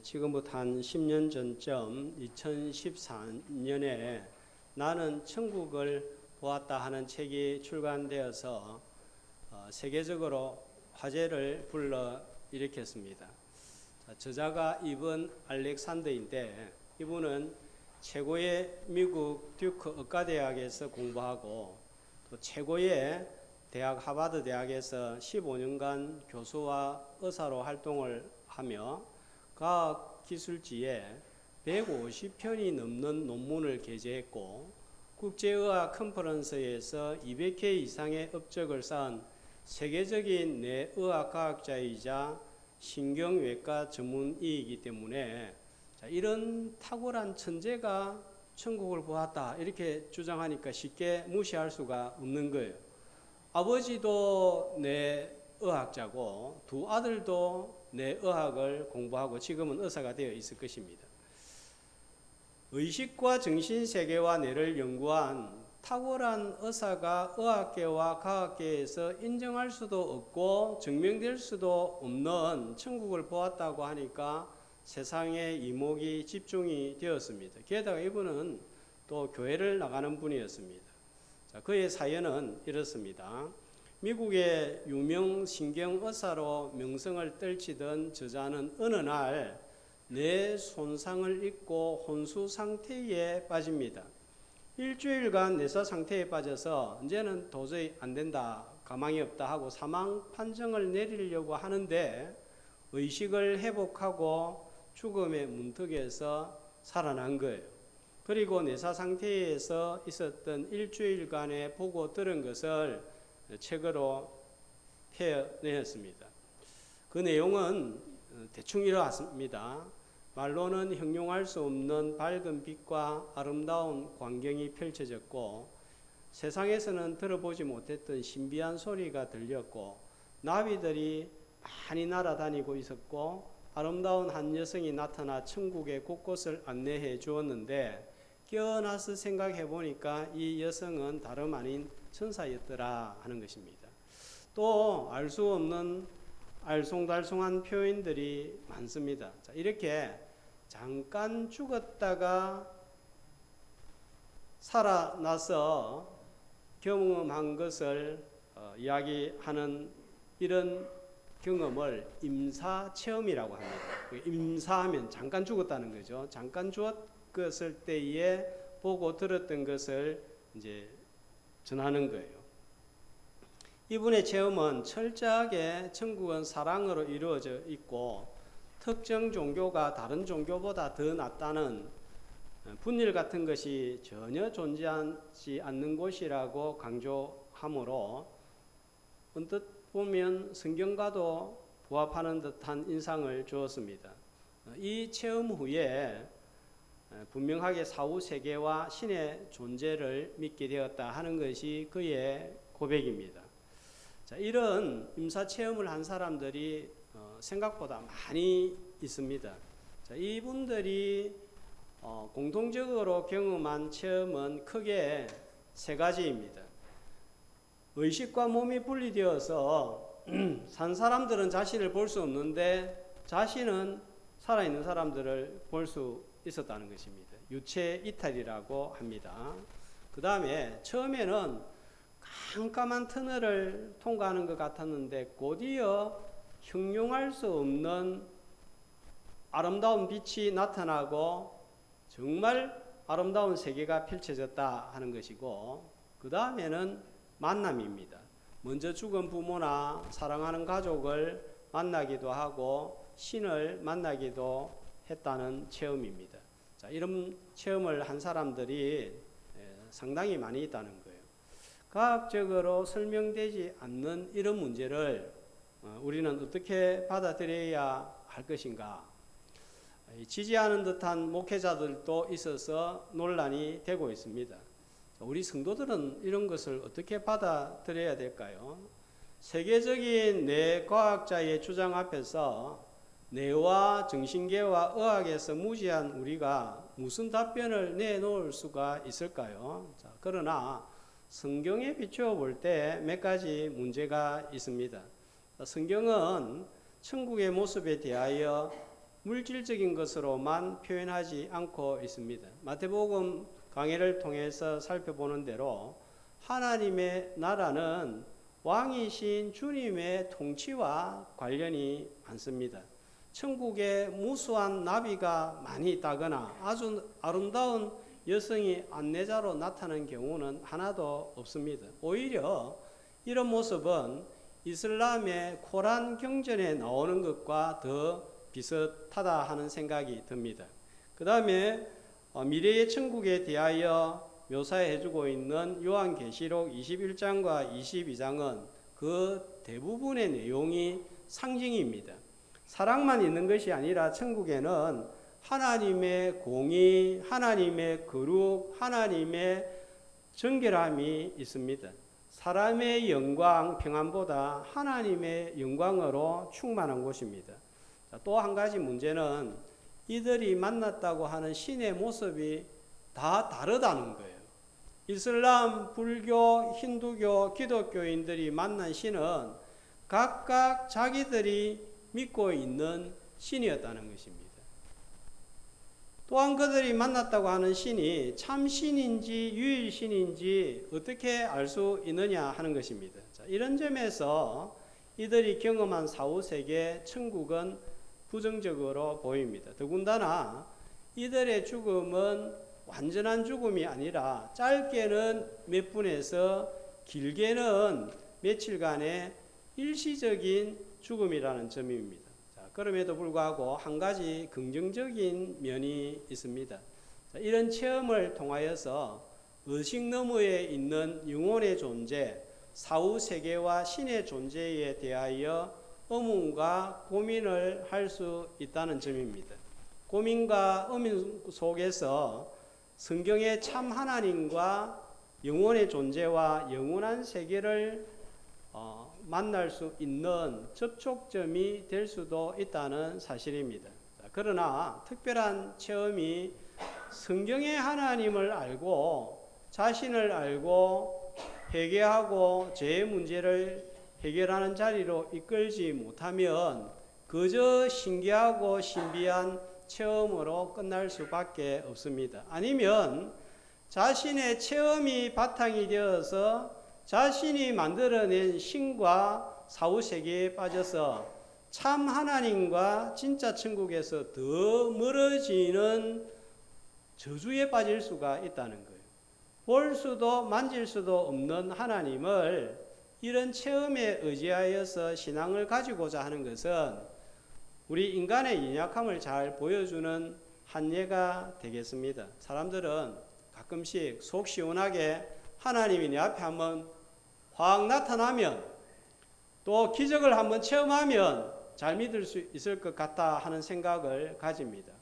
지금부터 한 10년 전쯤 2014년에 나는 천국을 보았다 하는 책이 출간되어서 세계적으로 화제를 불러일으켰습니다. 저자가 이번 알렉산더인데 이분은 최고의 미국 듀크 의과대학에서 공부하고 또 최고의 대학 하버드 대학에서 15년간 교수와 의사로 활동을 하며 과학기술지에 150편이 넘는 논문을 게재했고 국제의학 컨퍼런스에서 200회 이상의 업적을 쌓은 세계적인 뇌의학 과학자이자 신경외과 전문의이기 때문에 이런 탁월한 천재가 천국을 보았다 이렇게 주장하니까 쉽게 무시할 수가 없는 거예요. 아버지도 뇌의학자고 두 아들도 뇌의학을 공부하고 지금은 의사가 되어 있을 것입니다. 의식과 정신세계와 뇌를 연구한 탁월한 의사가 의학계와 과학계에서 인정할 수도 없고 증명될 수도 없는 천국을 보았다고 하니까 세상에 이목이 집중이 되었습니다. 게다가 이분은 또 교회를 나가는 분이었습니다. 그의 사연은 이렇습니다. 미국의 유명 신경의사로 명성을 떨치던 저자는 어느 날 뇌 손상을 입고 혼수 상태에 빠집니다. 일주일간 뇌사 상태에 빠져서 이제는 도저히 안 된다, 가망이 없다 하고 사망 판정을 내리려고 하는데 의식을 회복하고 죽음의 문턱에서 살아난 거예요. 그리고 뇌사 상태에서 있었던 일주일간의 보고 들은 것을 책으로 펴내었습니다. 그 내용은 대충 이러했습니다. 말로는 형용할 수 없는 밝은 빛과 아름다운 광경이 펼쳐졌고 세상에서는 들어보지 못했던 신비한 소리가 들렸고 나비들이 많이 날아다니고 있었고 아름다운 한 여성이 나타나 천국의 곳곳을 안내해 주었는데 깨어나서 생각해 보니까 이 여성은 다름 아닌 천사였더라 하는 것입니다. 또 알 수 없는 알쏭달쏭한 표현들이 많습니다. 자, 이렇게 잠깐 죽었다가 살아나서 경험한 것을 이야기하는 이런 경험을 임사체험이라고 합니다. 임사하면 잠깐 죽었다는 거죠. 잠깐 죽었을 때에 보고 들었던 것을 이제 전하는 거예요. 이분의 체험은 철저하게 천국은 사랑으로 이루어져 있고 특정 종교가 다른 종교보다 더 낫다는 분열 같은 것이 전혀 존재하지 않는 곳이라고 강조하므로 언뜻 보면 성경과도 부합하는 듯한 인상을 주었습니다. 이 체험 후에 분명하게 사후세계와 신의 존재를 믿게 되었다 하는 것이 그의 고백입니다. 자, 이런 임사체험을 한 사람들이 생각보다 많이 있습니다. 자, 이분들이 공통적으로 경험한 체험은 크게 세 가지입니다. 의식과 몸이 분리되어서 산 사람들은 자신을 볼 수 없는데 자신은 살아있는 사람들을 볼 수 있었다는 것입니다. 유체 이탈이라고 합니다. 그 다음에 처음에는 깜깜한 터널을 통과하는 것 같았는데 곧이어 형용할 수 없는 아름다운 빛이 나타나고 정말 아름다운 세계가 펼쳐졌다 하는 것이고 그 다음에는 만남입니다. 먼저 죽은 부모나 사랑하는 가족을 만나기도 하고 신을 만나기도 했다는 체험입니다. 자, 이런 체험을 한 사람들이 상당히 많이 있다는 거예요. 과학적으로 설명되지 않는 이런 문제를 우리는 어떻게 받아들여야 할 것인가? 지지하는 듯한 목회자들도 있어서 논란이 되고 있습니다. 우리 성도들은 이런 것을 어떻게 받아들여야 될까요? 세계적인 뇌과학자의 주장 앞에서 뇌와 정신계와 의학에서 무지한 우리가 무슨 답변을 내놓을 수가 있을까요? 자, 그러나 성경에 비추어 볼 때 몇 가지 문제가 있습니다. 성경은 천국의 모습에 대하여 물질적인 것으로만 표현하지 않고 있습니다. 마태복음 강해를 통해서 살펴보는 대로 하나님의 나라는 왕이신 주님의 통치와 관련이 많습니다. 천국에 무수한 나비가 많이 있다거나 아주 아름다운 여성이 안내자로 나타나는 경우는 하나도 없습니다. 오히려 이런 모습은 이슬람의 코란 경전에 나오는 것과 더 비슷하다 하는 생각이 듭니다. 그 다음에 미래의 천국에 대하여 묘사해주고 있는 요한계시록 21장과 22장은 그 대부분의 내용이 상징입니다. 사랑만 있는 것이 아니라 천국에는 하나님의 공의, 하나님의 거룩, 하나님의 정결함이 있습니다. 사람의 영광, 평안보다 하나님의 영광으로 충만한 곳입니다. 또 한 가지 문제는 이들이 만났다고 하는 신의 모습이 다 다르다는 거예요. 이슬람, 불교, 힌두교, 기독교인들이 만난 신은 각각 자기들이 믿고 있는 신이었다는 것입니다. 또한 그들이 만났다고 하는 신이 참 신인지 유일신인지 어떻게 알 수 있느냐 하는 것입니다. 자, 이런 점에서 이들이 경험한 사후세계 천국은 부정적으로 보입니다. 더군다나 이들의 죽음은 완전한 죽음이 아니라 짧게는 몇 분에서 길게는 며칠간의 일시적인 죽음이라는 점입니다. 자, 그럼에도 불구하고 한 가지 긍정적인 면이 있습니다. 자, 이런 체험을 통하여서 의식 너머에 있는 영혼의 존재, 사후세계와 신의 존재에 대하여 의문과 고민을 할 수 있다는 점입니다. 고민과 의문 속에서 성경의 참 하나님과 영혼의 존재와 영원한 세계를 만날 수 있는 접촉점이 될 수도 있다는 사실입니다. 그러나 특별한 체험이 성경의 하나님을 알고 자신을 알고 회개하고 죄의 문제를 해결하는 자리로 이끌지 못하면 그저 신기하고 신비한 체험으로 끝날 수밖에 없습니다. 아니면 자신의 체험이 바탕이 되어서 자신이 만들어낸 신과 사후세계에 빠져서 참 하나님과 진짜 천국에서 더 멀어지는 저주에 빠질 수가 있다는 거예요. 볼 수도 만질 수도 없는 하나님을 이런 체험에 의지하여서 신앙을 가지고자 하는 것은 우리 인간의 연약함을 잘 보여주는 한 예가 되겠습니다. 사람들은 가끔씩 속 시원하게 하나님이 내 앞에 한번 확 나타나면 또 기적을 한번 체험하면 잘 믿을 수 있을 것 같다 하는 생각을 가집니다.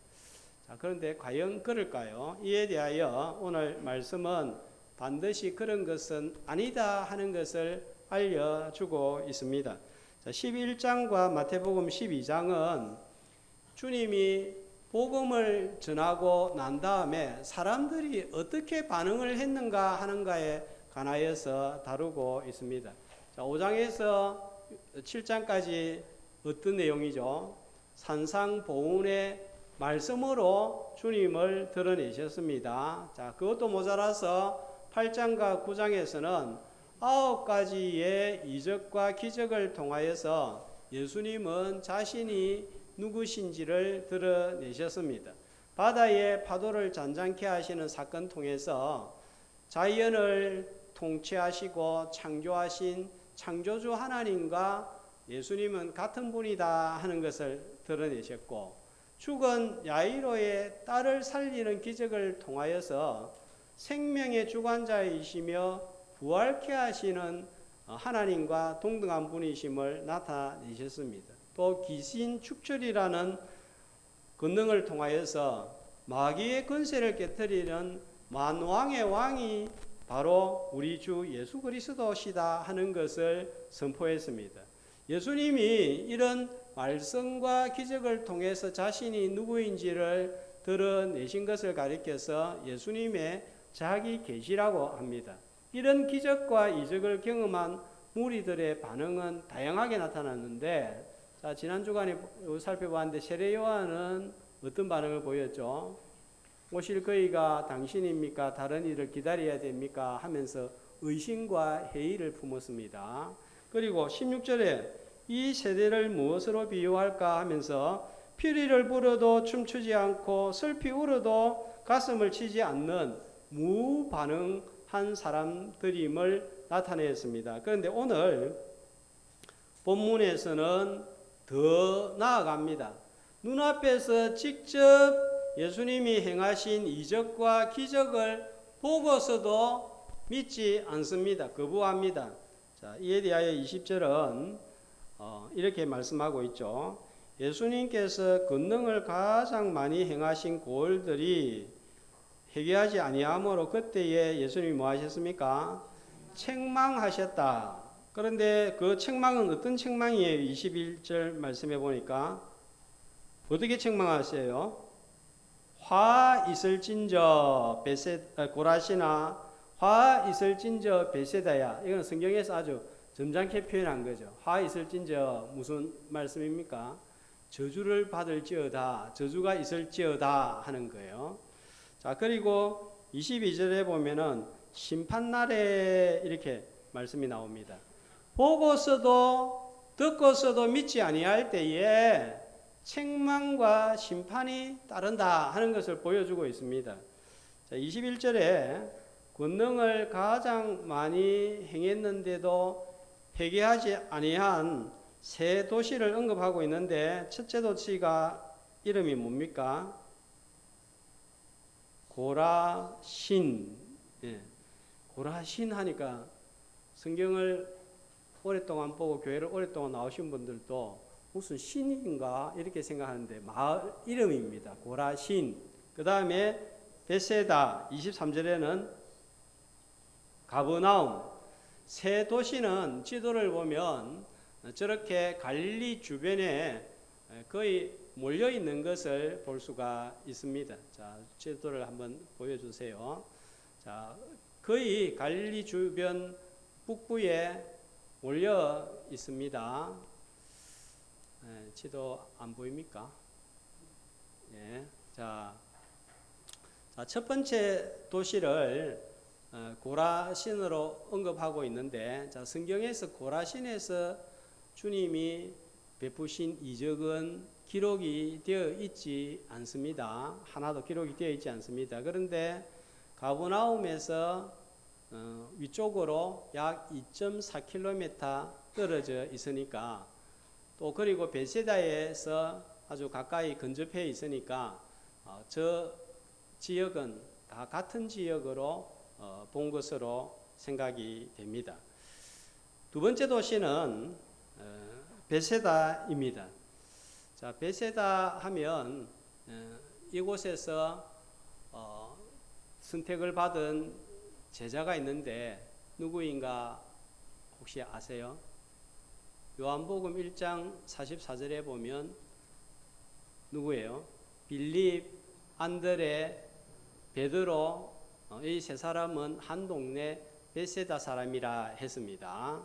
자, 그런데 과연 그럴까요? 이에 대하여 오늘 말씀은 반드시 그런 것은 아니다 하는 것을 알려주고 있습니다. 11장과 마태복음 12장은 주님이 복음을 전하고 난 다음에 사람들이 어떻게 반응을 했는가 하는가에 관하여서 다루고 있습니다. 5장에서 7장까지 어떤 내용이죠? 산상보훈의 말씀으로 주님을 드러내셨습니다. 자, 그것도 모자라서 8장과 9장에서는 9가지의 이적과 기적을 통하여서 예수님은 자신이 누구신지를 드러내셨습니다. 바다의 파도를 잔잔케 하시는 사건 통해서 자연을 통치하시고 창조하신 창조주 하나님과 예수님은 같은 분이다 하는 것을 드러내셨고, 죽은 야이로의 딸을 살리는 기적을 통하여서 생명의 주관자이시며 부활케 하시는 하나님과 동등한 분이심을 나타내셨습니다. 또 귀신 축출이라는 권능을 통하여서 마귀의 권세를 깨뜨리는 만왕의 왕이 바로 우리 주 예수 그리스도시다 하는 것을 선포했습니다. 예수님이 이런 말씀과 기적을 통해서 자신이 누구인지를 드러내신 것을 가리켜서 예수님의 자기 계시라고 합니다. 이런 기적과 이적을 경험한 무리들의 반응은 다양하게 나타났는데, 자, 지난 주간에 살펴봤는데 세례 요한은 어떤 반응을 보였죠? 오실 그이가 당신입니까? 다른 이를 기다려야 됩니까? 하면서 의심과 회의를 품었습니다. 그리고 16절에 이 세대를 무엇으로 비유할까 하면서 피리를 불어도 춤추지 않고 슬피 울어도 가슴을 치지 않는 무반응한 사람들임을 나타냈습니다. 그런데 오늘 본문에서는 더 나아갑니다. 눈앞에서 직접 예수님이 행하신 이적과 기적을 보고서도 믿지 않습니다. 거부합니다. 자, 이에 대하여 20절은 이렇게 말씀하고 있죠. 예수님께서 권능을 가장 많이 행하신 고을들이 회개하지 아니하므로 그때에 예수님이 뭐 하셨습니까? 책망하셨다. 그런데 그 책망은 어떤 책망이에요? 21절 말씀해 보니까 어떻게 책망하세요? 화 있을진저 고라시나 화 있을진저 베세다야. 이건 성경에서 아주 점잖게 표현한 거죠. 화 있을진저 무슨 말씀입니까? 저주를 받을지어다, 저주가 있을지어다 하는 거예요. 자, 그리고 22절에 보면은 심판날에 이렇게 말씀이 나옵니다. 보고서도 듣고서도 믿지 아니할 때에 책망과 심판이 따른다 하는 것을 보여주고 있습니다. 자, 21절에 권능을 가장 많이 행했는데도 회개하지 아니한 세 도시를 언급하고 있는데 첫째 도시가 이름이 뭡니까? 고라신. 예. 고라신 하니까 성경을 오랫동안 보고 교회를 오랫동안 나오신 분들도 무슨 신인가 이렇게 생각하는데 마을 이름입니다. 고라신. 그 다음에 베세다 23절에는 가버나움. 세 도시는 지도를 보면 저렇게 갈릴리 주변에 거의 몰려 있는 것을 볼 수가 있습니다. 자, 지도를 한번 보여주세요. 자, 거의 갈릴리 주변 북부에 몰려 있습니다. 지도 안 보입니까? 예. 자, 첫 번째 도시를 고라신으로 언급하고 있는데, 자, 성경에서 고라신에서 주님이 베푸신 이적은 기록이 되어 있지 않습니다. 하나도 기록이 되어 있지 않습니다. 그런데 가버나움에서 위쪽으로 약 2.4km 떨어져 있으니까, 또 그리고 베세다에서 아주 가까이 근접해 있으니까 저 지역은 다 같은 지역으로 본 것으로 생각이 됩니다. 두 번째 도시는 베세다입니다. 자, 베세다 하면 이곳에서 선택을 받은 제자가 있는데 누구인가 혹시 아세요? 요한복음 1장 44절에 보면 누구예요? 빌립, 안드레, 베드로, 이 세 사람은 한 동네 베세다 사람이라 했습니다.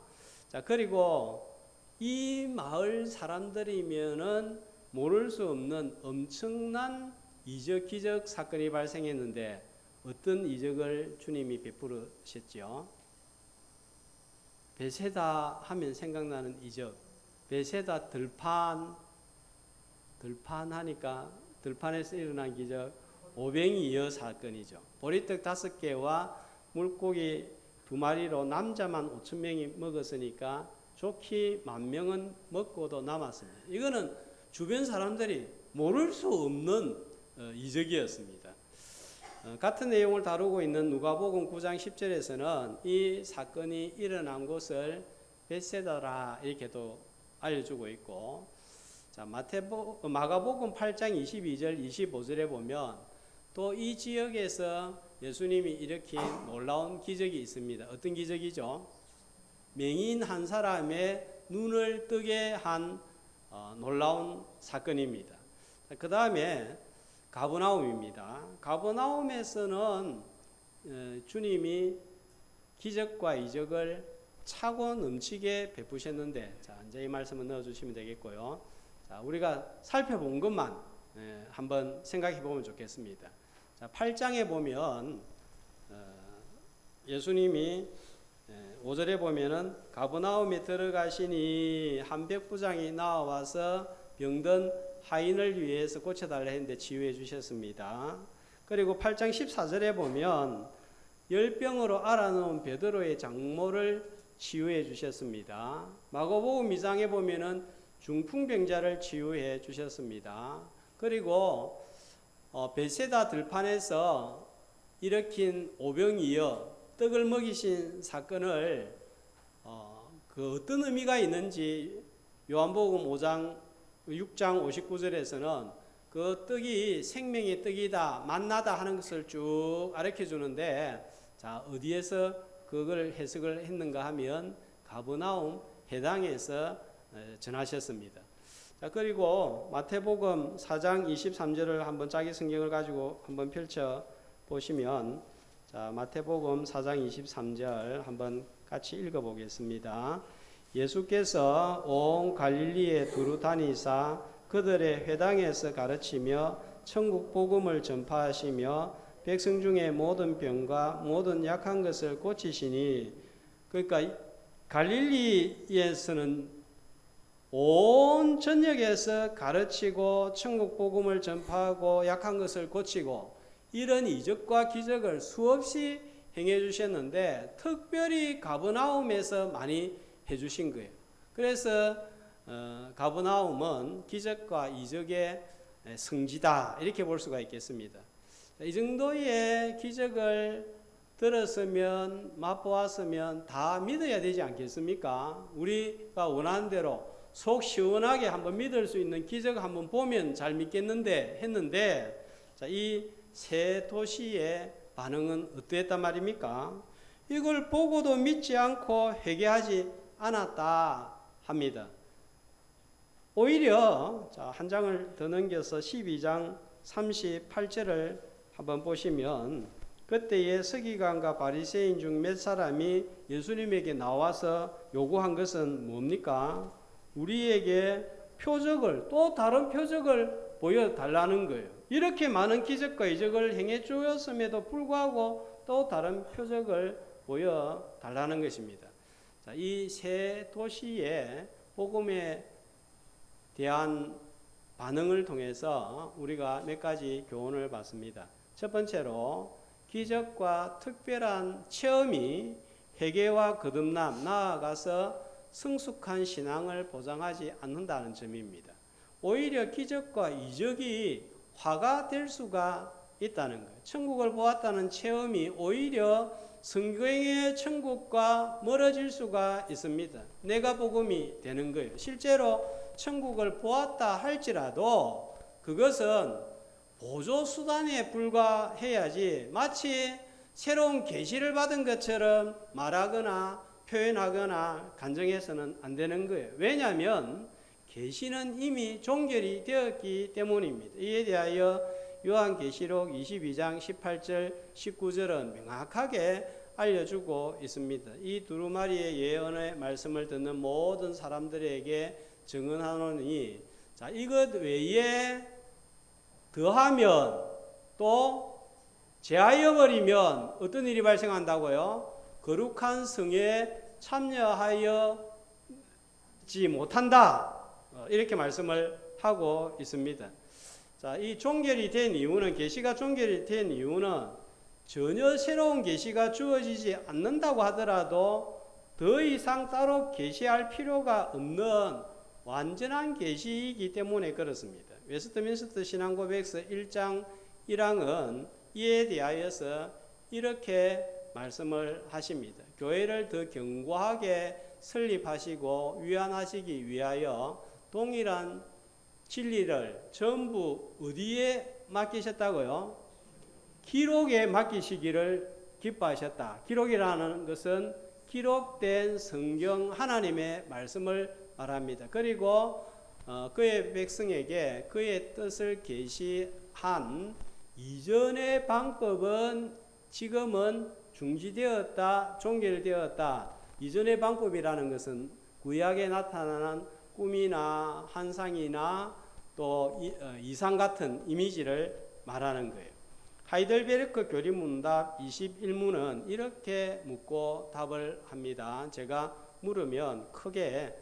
자, 그리고 이 마을 사람들이면은 모를 수 없는 엄청난 이적 기적 사건이 발생했는데 어떤 이적을 주님이 베푸셨죠? 베세다 하면 생각나는 이적. 베세다 들판 하니까 들판에서 일어난 기적, 오병이어 사건이죠. 보리떡 5개와 물고기 2마리로 남자만 5,000명이 먹었으니까 좋게 10,000명은 먹고도 남았습니다. 이거는 주변 사람들이 모를 수 없는 이적이었습니다. 같은 내용을 다루고 있는 누가복음 9장 10절에서는 이 사건이 일어난 곳을 베세다라 이렇게도 알려주고 있고, 자, 마가복음 8장 22절 25절에 보면 또 이 지역에서 예수님이 일으킨 놀라운 기적이 있습니다. 어떤 기적이죠? 맹인 한 사람의 눈을 뜨게 한 놀라운 사건입니다. 그 다음에 가버나움입니다. 가버나움에서는 주님이 기적과 이적을 차고 넘치게 베푸셨는데, 자, 이제 이 말씀을 넣어주시면 되겠고요. 자, 우리가 살펴본 것만 한번 생각해 보면 좋겠습니다. 자, 8장에 보면 예수님이 5절에 보면은 가버나움에 들어가시니 한 백부장이 나와서 병든 하인을 위해서 고쳐달라 했는데 치유해 주셨습니다. 그리고 8장 14절에 보면 열병으로 앓아놓은 베드로의 장모를 치유해 주셨습니다. 마가복음 2장에 보면은 중풍병자를 치유해 주셨습니다. 그리고 벳세다 들판에서 일으킨 오병이어 떡을 먹이신 사건을 그 어떤 의미가 있는지 요한복음 6장 59절에서는 그 떡이 생명의 떡이다, 만나다 하는 것을 쭉 가르쳐 주는데, 자, 어디에서 그걸 해석을 했는가 하면 가버나움 해당에서 전하셨습니다. 자, 그리고 마태복음 4장 23절을 한번 자기 성경을 가지고 한번 펼쳐 보시면, 자, 마태복음 4장 23절 한번 같이 읽어보겠습니다. 예수께서 온 갈릴리에 두루 다니사 그들의 회당에서 가르치며 천국 복음을 전파하시며 백성 중에 모든 병과 모든 약한 것을 고치시니, 그러니까 갈릴리에서는 온 전역에서 가르치고 천국 복음을 전파하고 약한 것을 고치고 이런 이적과 기적을 수없이 행해 주셨는데, 특별히 가버나움에서 많이 해 주신 거예요. 그래서 가버나움은 기적과 이적의 성지다, 이렇게 볼 수가 있겠습니다. 이 정도의 기적을 들었으면, 맛보았으면 다 믿어야 되지 않겠습니까? 우리가 원하는 대로 속 시원하게 한번 믿을 수 있는 기적 한번 보면 잘 믿겠는데 했는데, 자, 이 세 도시의 반응은 어떠했단 말입니까? 이걸 보고도 믿지 않고 회개하지 않았다 합니다. 오히려 한 장을 더 넘겨서 12장 38절을 한번 보시면, 그때에 서기관과 바리새인 중 몇 사람이 예수님에게 나와서 요구한 것은 뭡니까? 우리에게 표적을, 또 다른 표적을 보여달라는 거예요. 이렇게 많은 기적과 이적을 행해 주었음에도 불구하고 또 다른 표적을 보여달라는 것입니다. 자, 이 세 도시의 복음에 대한 반응을 통해서 우리가 몇 가지 교훈을 받습니다. 첫 번째로, 기적과 특별한 체험이 회개와 거듭남, 나아가서 성숙한 신앙을 보장하지 않는다는 점입니다. 오히려 기적과 이적이 화가 될 수가 있다는 거예요. 천국을 보았다는 체험이 오히려 성경의 천국과 멀어질 수가 있습니다. 내가 복음이 되는 거예요. 실제로 천국을 보았다 할지라도 그것은 보조수단에 불과해야지, 마치 새로운 계시를 받은 것처럼 말하거나 표현하거나 간증해서는 안 되는 거예요. 왜냐하면 계시는 이미 종결이 되었기 때문입니다. 이에 대하여 요한계시록 22장 18절 19절은 명확하게 알려주고 있습니다. 이 두루마리의 예언의 말씀을 듣는 모든 사람들에게 증언하노니, 자, 이것 외에 더하면 또 제하여 버리면 어떤 일이 발생한다고요? 거룩한 성에 참여하여지 못한다, 이렇게 말씀을 하고 있습니다. 자, 이 종결이 된 이유는, 계시가 종결이 된 이유는 전혀 새로운 계시가 주어지지 않는다고 하더라도 더 이상 따로 계시할 필요가 없는 완전한 계시이기 때문에 그렇습니다. 웨스트민스터 신앙고백서 1장 1항은 이에 대하여서 이렇게 말씀을 하십니다. 교회를 더 견고하게 설립하시고 위안하시기 위하여 동일한 진리를 전부 어디에 맡기셨다고요? 기록에 맡기시기를 기뻐하셨다. 기록이라는 것은 기록된 성경 하나님의 말씀을 말합니다. 그리고 그의 백성에게 그의 뜻을 계시한 이전의 방법은 지금은 중지되었다, 종결되었다. 이전의 방법이라는 것은 구약에 나타나는 꿈이나 환상이나 또 이상 같은 이미지를 말하는 거예요. 하이델베르크 교리문답 21문은 이렇게 묻고 답을 합니다. 제가 물으면 크게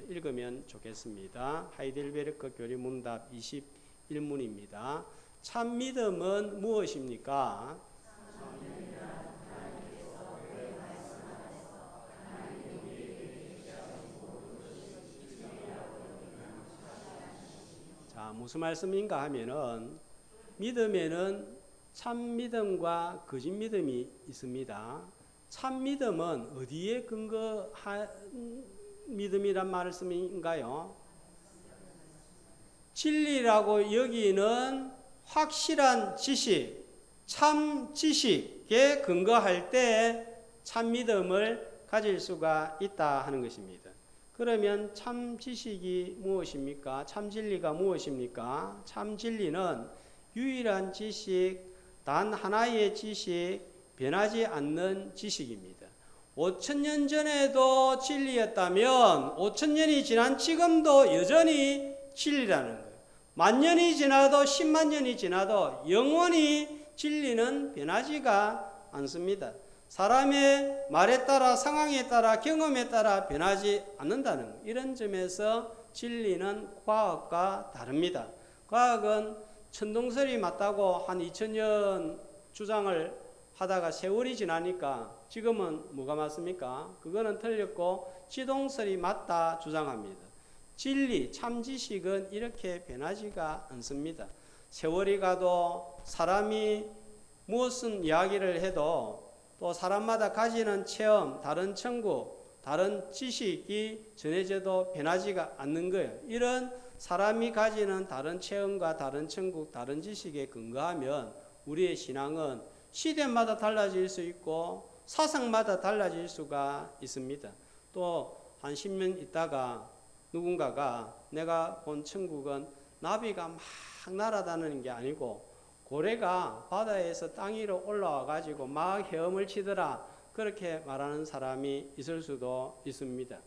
읽으면 좋겠습니다. 하이델베르크 교리문답 21문입니다. 참 믿음은 무엇입니까? 자, 무슨 말씀인가 하면은 믿음에는 참 믿음과 거짓 믿음이 있습니다. 참 믿음은 어디에 근거한 믿음이란 말씀인가요? 진리라고 여기는 확실한 지식, 참 지식에 근거할 때 참 믿음을 가질 수가 있다 하는 것입니다. 그러면 참 지식이 무엇입니까? 참 진리가 무엇입니까? 참 진리는 유일한 지식, 단 하나의 지식, 변하지 않는 지식입니다. 5,000년 전에도 진리였다면 5,000년이 지난 지금도 여전히 진리라는 거예요. 10,000년이 지나도 10만 년이 지나도 영원히 진리는 변하지가 않습니다. 사람의 말에 따라 상황에 따라 경험에 따라 변하지 않는다는 거예요. 이런 점에서 진리는 과학과 다릅니다. 과학은 천동설이 맞다고 한 2000년 주장을 하다가 세월이 지나니까 지금은 뭐가 맞습니까? 그거는 틀렸고 지동설이 맞다 주장합니다. 진리, 참 지식은 이렇게 변하지가 않습니다. 세월이 가도 사람이 무슨 이야기를 해도 또 사람마다 가지는 체험, 다른 천국, 다른 지식이 전해져도 변하지가 않는 거예요. 이런 사람이 가지는 다른 체험과 다른 천국, 다른 지식에 근거하면 우리의 신앙은 시대마다 달라질 수 있고 사상마다 달라질 수가 있습니다. 또 한 10년 있다가 누군가가 내가 본 천국은 나비가 막 날아다니는 게 아니고 고래가 바다에서 땅 위로 올라와 가지고 막 헤엄을 치더라, 그렇게 말하는 사람이 있을 수도 있습니다.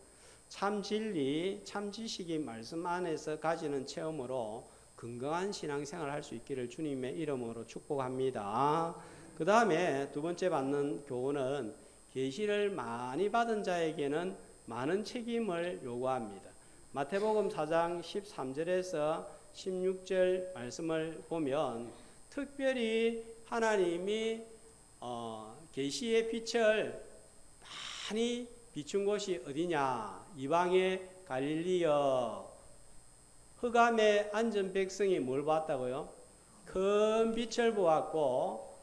참 진리, 참 지식이 말씀 안에서 가지는 체험으로 건강한 신앙생활을 할 수 있기를 주님의 이름으로 축복합니다. 그 다음에 두 번째 받는 교훈은 계시를 많이 받은 자에게는 많은 책임을 요구합니다. 마태복음 4장 13절에서 16절 말씀을 보면 특별히 하나님이 계시의 빛을 많이 비춘 곳이 어디냐? 이방의 갈릴리여. 흑암에 앉은 백성이 뭘 봤다고요? 큰 빛을 보았고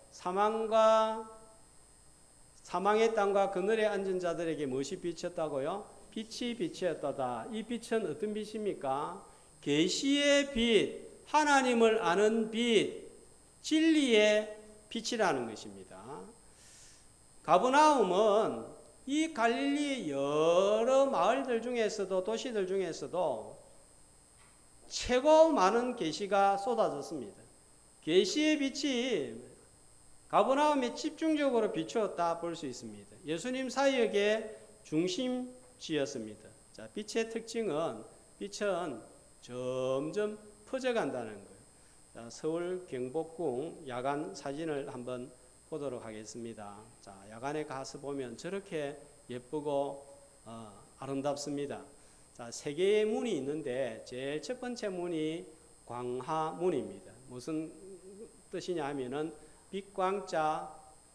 사망의 땅과 그늘에 앉은 자들에게 무엇이 비쳤다고요? 빛이 비치었도다. 이 빛은 어떤 빛입니까? 계시의 빛, 하나님을 아는 빛, 진리의 빛이라는 것입니다. 가버나움은 이 갈릴리 여러 마을들 중에서도 도시들 중에서도 최고 많은 계시가 쏟아졌습니다. 계시의 빛이 가버나움에 집중적으로 비추었다 볼 수 있습니다. 예수님 사역의 중심지였습니다. 자, 빛의 특징은 빛은 점점 퍼져간다는 거예요. 자, 서울 경복궁 야간 사진을 한번 보도록 하겠습니다. 자, 야간에 가서 보면 저렇게 예쁘고 아름답습니다. 자, 세 개의 문이 있는데 제일 첫 번째 문이 광화문입니다. 무슨 뜻이냐 하면은 빛광자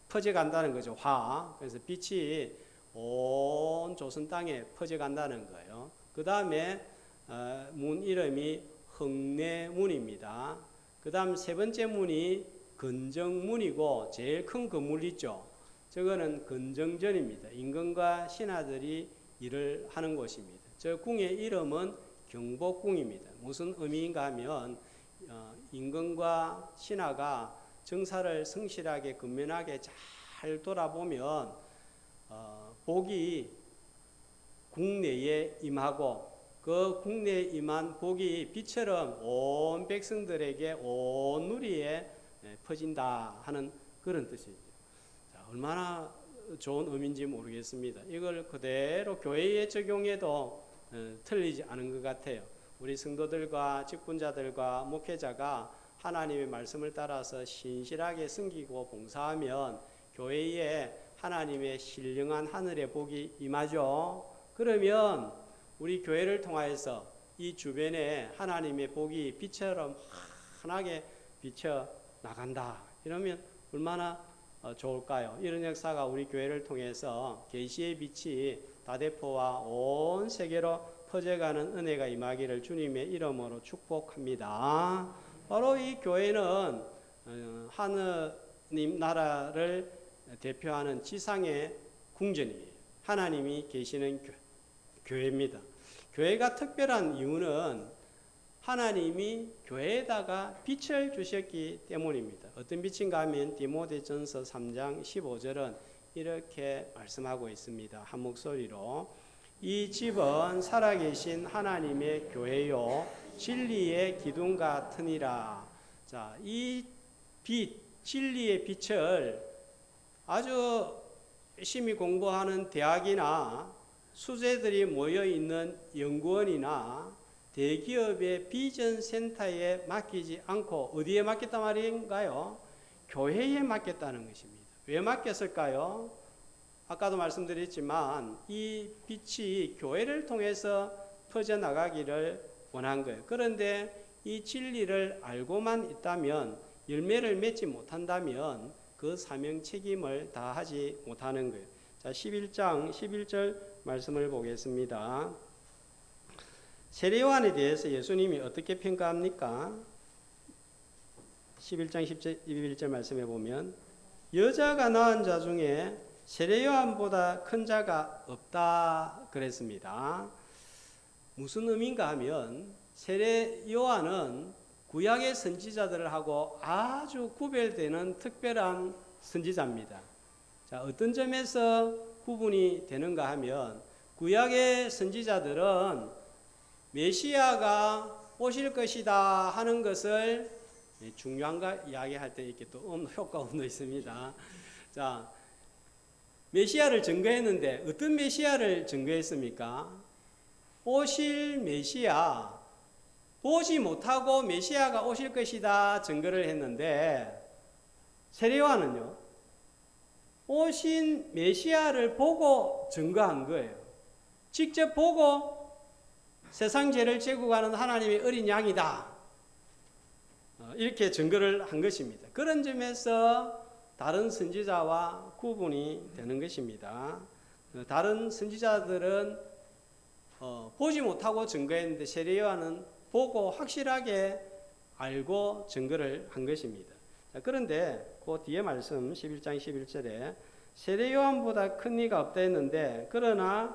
퍼져간다는 거죠. 화. 그래서 빛이 온 조선 땅에 퍼져간다는 거예요. 그 다음에 문 이름이 흥내문입니다. 그 다음 세 번째 문이 건정문이고 제일 큰 건물 있죠. 저거는 건정전입니다. 임금과 신하들이 일을 하는 곳입니다. 저 궁의 이름은 경복궁입니다. 무슨 의미인가 하면 임금과 신하가 정사를 성실하게 근면하게 잘 돌아보면 복이 국내에 임하고 그 국내에 임한 복이 빛처럼 온 백성들에게 온 누리에 퍼진다 하는 그런 뜻이죠. 자, 얼마나 좋은 의미인지 모르겠습니다. 이걸 그대로 교회에 적용해도 틀리지 않은 것 같아요. 우리 성도들과 직분자들과 목회자가 하나님의 말씀을 따라서 신실하게 섬기고 봉사하면 교회에 하나님의 신령한 하늘의 복이 임하죠. 그러면 우리 교회를 통하여서 이 주변에 하나님의 복이 빛처럼 환하게 비쳐 나간다. 이러면 얼마나 좋을까요? 이런 역사가 우리 교회를 통해서 계시의 빛이 다대포와 온 세계로 퍼져가는 은혜가 임하기를 주님의 이름으로 축복합니다. 바로 이 교회는 하느님 나라를 대표하는 지상의 궁전이에요. 하나님이 계시는 교회입니다. 교회가 특별한 이유는 하나님이 교회에다가 빛을 주셨기 때문입니다. 어떤 빛인가 하면 디모데전서 3장 15절은 이렇게 말씀하고 있습니다. 한 목소리로 이 집은 살아계신 하나님의 교회요 진리의 기둥 같으니라. 자, 이 빛, 진리의 빛을 아주 열심히 공부하는 대학이나 수재들이 모여 있는 연구원이나 대기업의 비전 센터에 맡기지 않고 어디에 맡겼단 말인가요? 교회에 맡겼다는 것입니다. 왜 맡겼을까요? 아까도 말씀드렸지만 이 빛이 교회를 통해서 퍼져나가기를 원한 거예요. 그런데 이 진리를 알고만 있다면 열매를 맺지 못한다면 그 사명 책임을 다하지 못하는 거예요. 자, 11장 11절 말씀을 보겠습니다. 세례요한에 대해서 예수님이 어떻게 평가합니까? 11장 11절 말씀해 보면 여자가 낳은 자 중에 세례요한보다 큰 자가 없다 그랬습니다. 무슨 의미인가 하면 세례요한은 구약의 선지자들하고 아주 구별되는 특별한 선지자입니다. 자, 어떤 점에서 구분이 되는가 하면 구약의 선지자들은 메시아가 오실 것이다 하는 것을 중요한가 이야기할 때 이렇게 또 효과음도 있습니다. 자, 메시아를 증거했는데 어떤 메시아를 증거했습니까? 오실 메시아, 보지 못하고 메시아가 오실 것이다 증거를 했는데 세례요한은요, 오신 메시아를 보고 증거한 거예요. 직접 보고 세상 죄를 지고 가는 하나님의 어린 양이다, 이렇게 증거를 한 것입니다. 그런 점에서 다른 선지자와 구분이 되는 것입니다. 다른 선지자들은 보지 못하고 증거했는데 세례요한은 보고 확실하게 알고 증거를 한 것입니다. 자, 그런데 그 뒤에 말씀 11장 11절에 세례요한보다 큰 이가 없다 했는데 그러나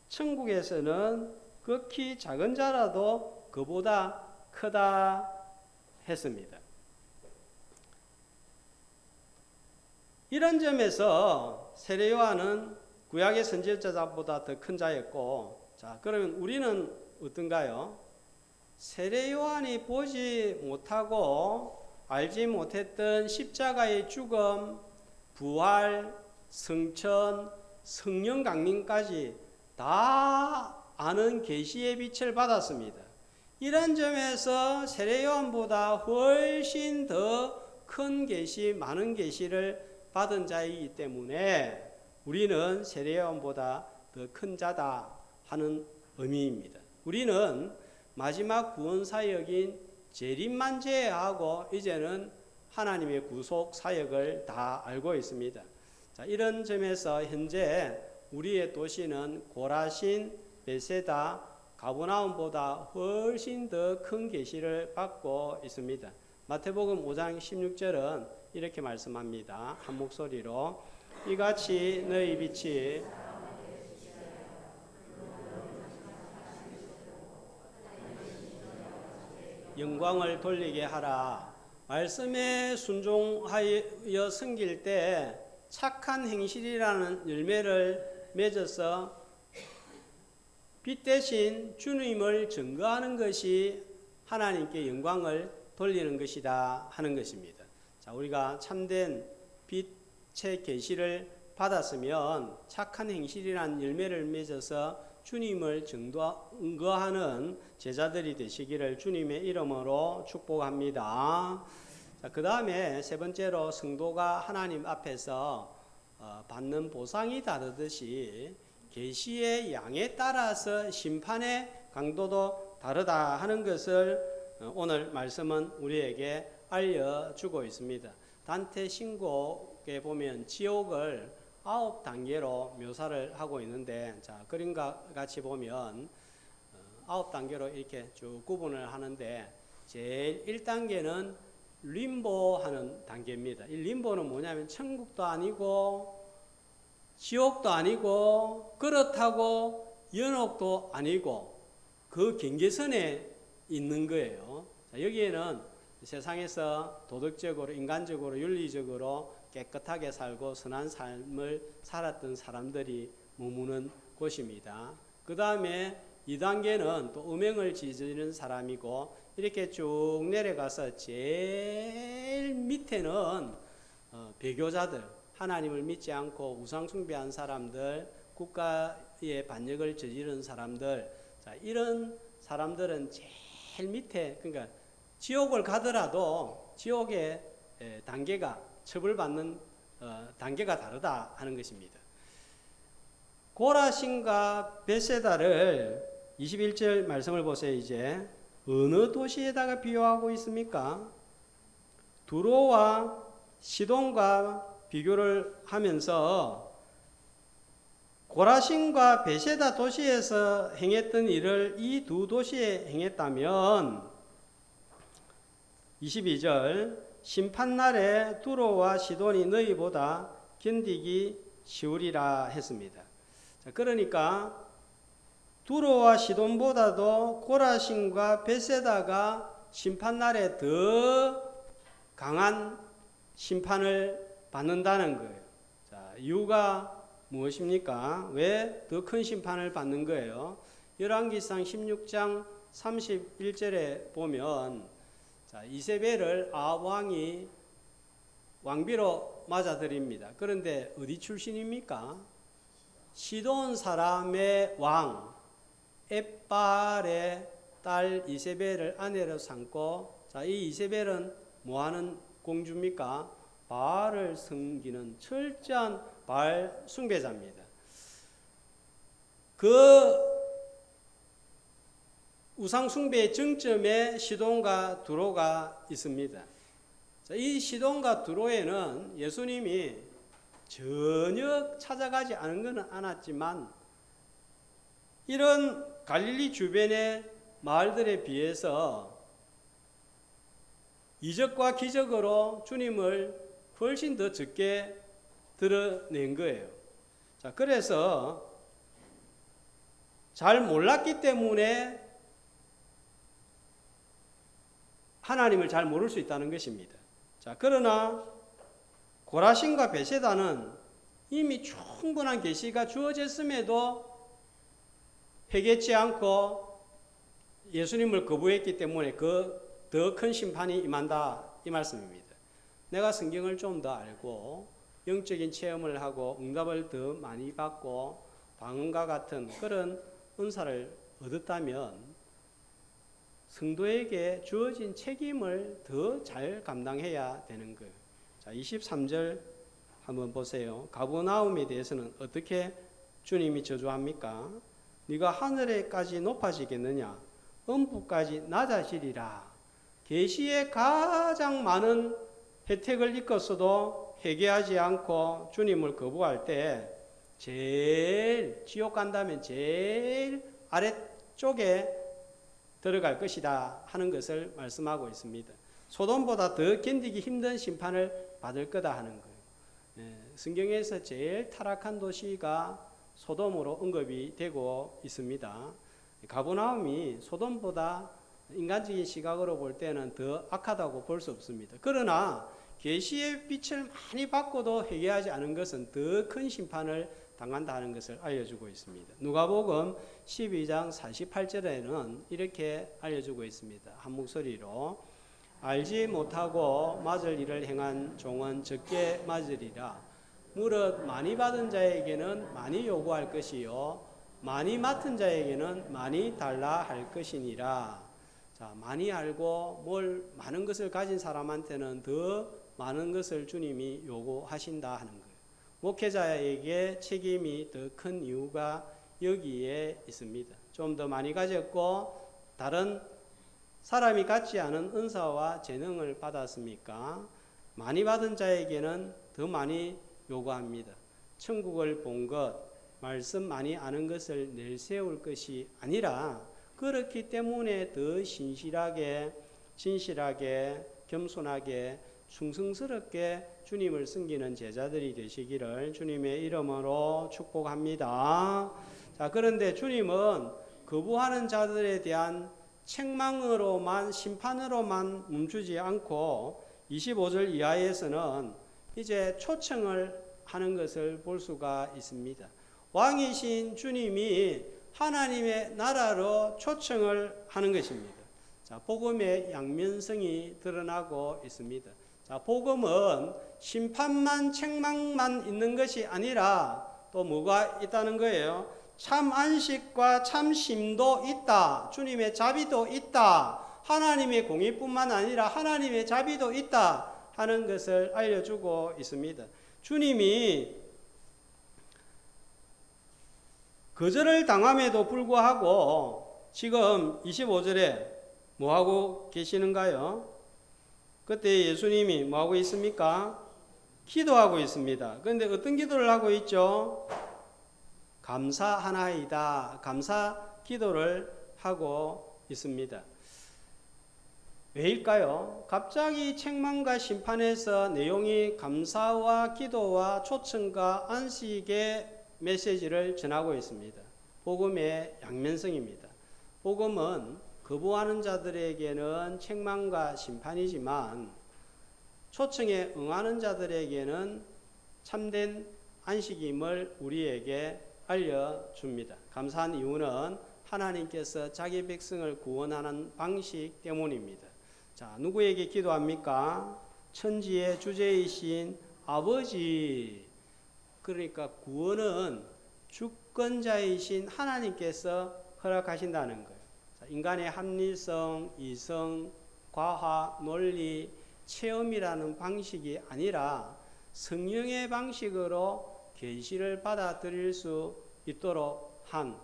천국에서는 극히 작은 자라도 그보다 크다 했습니다. 이런 점에서 세례요한은 구약의 선지자보다 더 큰 자였고, 자, 그러면 우리는 어떤가요? 세례요한이 보지 못하고 알지 못했던 십자가의 죽음, 부활, 성천, 성령 강림까지 다 아는 계시의 빛을 받았습니다. 이런 점에서 세례요한보다 훨씬 더 큰 계시, 많은 계시를 받은 자이기 때문에 우리는 세례요한보다 더 큰 자다 하는 의미입니다. 우리는 마지막 구원 사역인 재림만 제외하고 이제는 하나님의 구속 사역을 다 알고 있습니다. 자, 이런 점에서 현재 우리의 도시는 고라신, 베세다, 가버나움보다 훨씬 더 큰 계시를 받고 있습니다. 마태복음 5장 16절은 이렇게 말씀합니다. 한 목소리로 이같이 너희 빛이 영광을 돌리게 하라. 말씀에 순종하여 섬길 때 착한 행실이라는 열매를 맺어서 빛 대신 주님을 증거하는 것이 하나님께 영광을 돌리는 것이다 하는 것입니다. 자, 우리가 참된 빛의 계시를 받았으면 착한 행실이란 열매를 맺어서 주님을 증거하는 제자들이 되시기를 주님의 이름으로 축복합니다. 그 다음에 세 번째로 성도가 하나님 앞에서 받는 보상이 다르듯이 계시의 양에 따라서 심판의 강도도 다르다 하는 것을 오늘 말씀은 우리에게 알려주고 있습니다. 단테 신곡에 보면 지옥을 9단계로 묘사를 하고 있는데, 자, 그림과 같이 보면 9단계로 이렇게 쭉 구분을 하는데, 제일 1단계는 림보 하는 단계입니다. 이 림보는 뭐냐면 천국도 아니고 지옥도 아니고 그렇다고 연옥도 아니고 그 경계선에 있는 거예요. 자, 여기에는 세상에서 도덕적으로, 인간적으로, 윤리적으로 깨끗하게 살고 선한 삶을 살았던 사람들이 머무는 곳입니다. 그 다음에 2단계는 또 음행을 저지르는 사람이고, 이렇게 쭉 내려가서 제일 밑에는 배교자들, 하나님을 믿지 않고 우상 숭배한 사람들, 국가의 반역을 저지르는 사람들, 자, 이런 사람들은 제일 밑에, 그러니까 지옥을 가더라도 지옥의 단계가, 처벌받는 단계가 다르다 하는 것입니다. 고라신과 벳세다를 21절 말씀을 보세요. 이제 어느 도시에다가 비유하고 있습니까? 두로와 시돈과 비교를 하면서 고라신과 벳세다 도시에서 행했던 일을 이 두 도시에 행했다면 22절 심판날에 두로와 시돈이 너희보다 견디기 쉬우리라 했습니다. 자, 그러니까 두로와 시돈보다도 고라신과 벳세다가 심판날에 더 강한 심판을 받는다는 거예요. 자, 이유가 무엇입니까? 왜 더 큰 심판을 받는 거예요? 열왕기상 16장 31절에 보면, 자, 이세벨을 아합 왕이 왕비로 맞아들입니다. 그런데 어디 출신입니까? 시돈 사람의 왕 엣발의 딸 이세벨을 아내로 삼고, 자, 이 이세벨은 뭐하는 공주입니까? 바알을 섬기는 철저한 바알 숭배자입니다. 그 우상 숭배의 정점에 시돈과 두로가 있습니다. 자, 이 시돈과 두로에는 예수님이 전혀 찾아가지 않은 것은 않았지만, 이런 갈릴리 주변의 마을들에 비해서 이적과 기적으로 주님을 훨씬 더 적게 드러낸 거예요. 자, 그래서 잘 몰랐기 때문에 하나님을 잘 모를 수 있다는 것입니다. 자, 그러나 고라신과 벳세다는 이미 충분한 계시가 주어졌음에도 회개치 않고 예수님을 거부했기 때문에 그 더 큰 심판이 임한다, 이 말씀입니다. 내가 성경을 좀 더 알고 영적인 체험을 하고 응답을 더 많이 받고 방언과 같은 그런 은사를 얻었다면 성도에게 주어진 책임을 더 잘 감당해야 되는 거예요. 자, 23절 한번 보세요. 가버나움에 대해서는 어떻게 주님이 저주합니까? 네가 하늘에까지 높아지겠느냐? 음부까지 낮아지리라. 계시에 가장 많은 혜택을 입었어도 회개하지 않고 주님을 거부할 때 제일 지옥 간다면 제일 아래쪽에 들어갈 것이다 하는 것을 말씀하고 있습니다. 소돔보다 더 견디기 힘든 심판을 받을 거다 하는 거예요. 성경에서 제일 타락한 도시가 소돔으로 언급이 되고 있습니다. 가버나움이 소돔보다 인간적인 시각으로 볼 때는 더 악하다고 볼 수 없습니다. 그러나 계시의 빛을 많이 받고도 회개하지 않은 것은 더 큰 심판을 당한다 하는 것을 알려주고 있습니다. 누가복음 12장 48절에는 이렇게 알려주고 있습니다. 한 목소리로 알지 못하고 맞을 일을 행한 종은 적게 맞으리라. 무릇 많이 받은 자에게는 많이 요구할 것이요 많이 맡은 자에게는 많이 달라 할 것이니라. 자, 많이 알고 많은 것을 가진 사람한테는 더 많은 것을 주님이 요구하신다 하는 거예요. 목회자에게 책임이 더 큰 이유가 여기에 있습니다. 좀 더 많이 가졌고 다른 사람이 갖지 않은 은사와 재능을 받았습니까? 많이 받은 자에게는 더 많이 요구합니다. 천국을 본 것, 말씀 많이 아는 것을 내세울 것이 아니라 그렇기 때문에 더 신실하게, 진실하게, 겸손하게, 충성스럽게 주님을 섬기는 제자들이 되시기를 주님의 이름으로 축복합니다. 자, 그런데 주님은 거부하는 자들에 대한 책망으로만, 심판으로만 멈추지 않고 25절 이하에서는 이제 초청을 하는 것을 볼 수가 있습니다. 왕이신 주님이 하나님의 나라로 초청을 하는 것입니다. 자, 복음의 양면성이 드러나고 있습니다. 자, 복음은 심판만 책망만 있는 것이 아니라 또 뭐가 있다는 거예요? 참 안식과 참 쉼도 있다. 주님의 자비도 있다. 하나님의 공의뿐만 아니라 하나님의 자비도 있다 하는 것을 알려주고 있습니다. 주님이 거절을 당함에도 불구하고 지금 25절에 뭐하고 계시는가요? 그때 예수님이 뭐하고 있습니까? 기도하고 있습니다. 그런데 어떤 기도를 하고 있죠? 감사하나이다. 감사 기도를 하고 있습니다. 왜일까요? 갑자기 책망과 심판에서 내용이 감사와 기도와 초청과 안식의 메시지를 전하고 있습니다. 복음의 양면성입니다. 복음은 거부하는 자들에게는 책망과 심판이지만 초청에 응하는 자들에게는 참된 안식임을 우리에게 알려줍니다. 감사한 이유는 하나님께서 자기 백성을 구원하는 방식 때문입니다. 자, 누구에게 기도합니까? 천지의 주제이신 아버지. 그러니까 구원은 주권자이신 하나님께서 허락하신다는 거예요. 자, 인간의 합리성, 이성, 과학, 논리, 체험이라는 방식이 아니라 성령의 방식으로 계시를 받아들일 수 있도록 한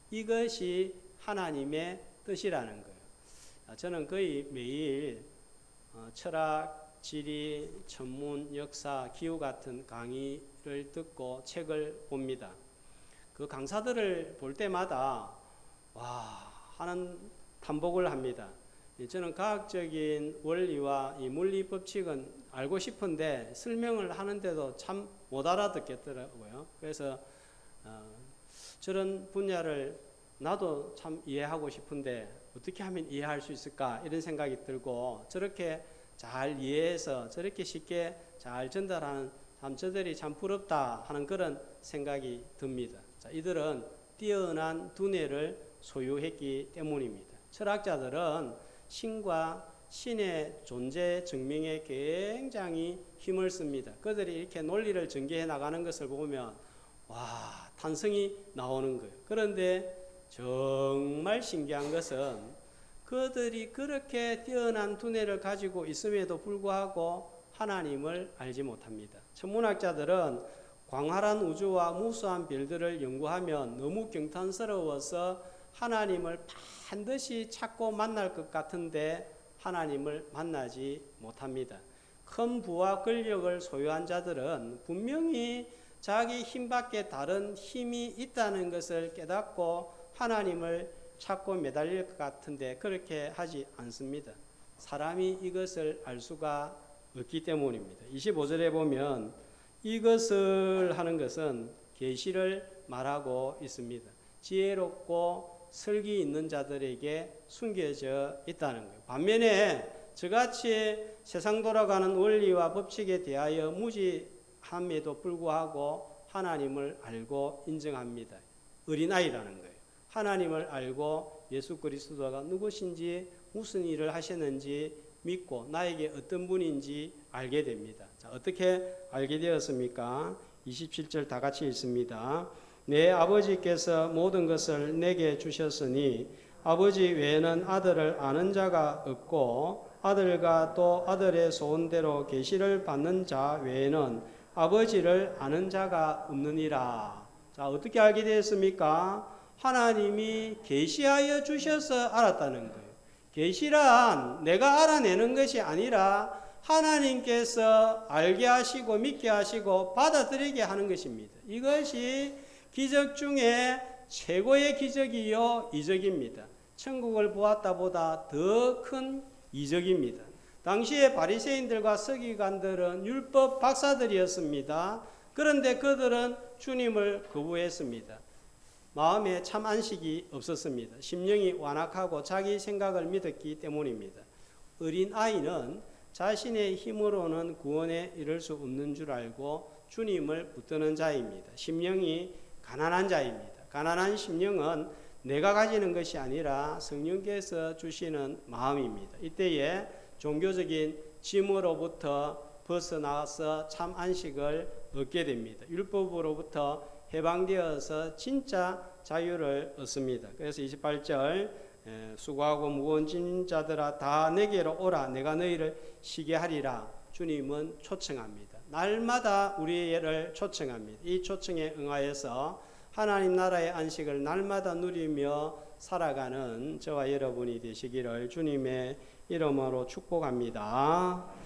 이것이 하나님의 뜻이라는 거예요. 저는 거의 매일 철학, 지리, 천문, 역사, 기후 같은 강의를 듣고 책을 봅니다. 그 강사들을 볼 때마다 하는 탐복을 합니다. 저는 과학적인 원리와 이 물리 법칙은 알고 싶은데 설명을 하는데도 참 못 알아듣겠더라고요. 그래서 저런 분야를 나도 참 이해하고 싶은데 어떻게 하면 이해할 수 있을까 이런 생각이 들고 저렇게 잘 이해해서 저렇게 쉽게 잘 전달하는 저들이 참 부럽다 하는 그런 생각이 듭니다. 자, 이들은 뛰어난 두뇌를 소유했기 때문입니다. 철학자들은 신과 신의 존재 증명에 굉장히 힘을 씁니다. 그들이 이렇게 논리를 전개해 나가는 것을 보면 탄성이 나오는 거예요. 그런데 정말 신기한 것은 그들이 그렇게 뛰어난 두뇌를 가지고 있음에도 불구하고 하나님을 알지 못합니다. 천문학자들은 광활한 우주와 무수한 별들을 연구하면 너무 경탄스러워서 하나님을 반드시 찾고 만날 것 같은데 하나님을 만나지 못합니다. 큰 부와 권력을 소유한 자들은 분명히 자기 힘밖에 다른 힘이 있다는 것을 깨닫고 하나님을 찾고 매달릴 것 같은데 그렇게 하지 않습니다. 사람이 이것을 알 수가 없기 때문입니다. 25절에 보면 이것을 하는 것은 계시를 말하고 있습니다. 지혜롭고 설기 있는 자들에게 숨겨져 있다는 거예요. 반면에 저같이 세상 돌아가는 원리와 법칙에 대하여 무지함에도 불구하고 하나님을 알고 인정합니다. 어린아이라는 거예요. 하나님을 알고 예수 그리스도가 누구신지 무슨 일을 하셨는지 믿고 나에게 어떤 분인지 알게 됩니다. 자, 어떻게 알게 되었습니까? 27절 다 같이 읽습니다. 내 아버지께서 모든 것을 내게 주셨으니 아버지 외에는 아들을 아는 자가 없고 아들과 또 아들의 소원대로 계시를 받는 자 외에는 아버지를 아는 자가 없느니라. 자, 어떻게 알게 되었습니까? 하나님이 계시하여 주셔서 알았다는 거예요. 계시란 내가 알아내는 것이 아니라 하나님께서 알게 하시고 믿게 하시고 받아들이게 하는 것입니다. 이것이 기적 중에 최고의 기적이요 이적입니다. 천국을 보았다 보다 더 큰 이적입니다. 당시에 바리새인들과 서기관들은 율법 박사들이었습니다. 그런데 그들은 주님을 거부했습니다. 마음에 참 안식이 없었습니다. 심령이 완악하고 자기 생각을 믿었기 때문입니다. 어린 아이는 자신의 힘으로는 구원에 이를 수 없는 줄 알고 주님을 붙드는 자입니다. 심령이 가난한 자입니다. 가난한 심령은 내가 가지는 것이 아니라 성령께서 주시는 마음입니다. 이때에 종교적인 짐으로부터 벗어나서 참 안식을 얻게 됩니다. 율법으로부터 해방되어서 진짜 자유를 얻습니다. 그래서 28절 수고하고 무거운 짐 자들아 다 내게로 오라 내가 너희를 쉬게 하리라. 주님은 초청합니다. 날마다 우리를 초청합니다. 이 초청에 응하여서 하나님 나라의 안식을 날마다 누리며 살아가는 저와 여러분이 되시기를 주님의 이름으로 축복합니다.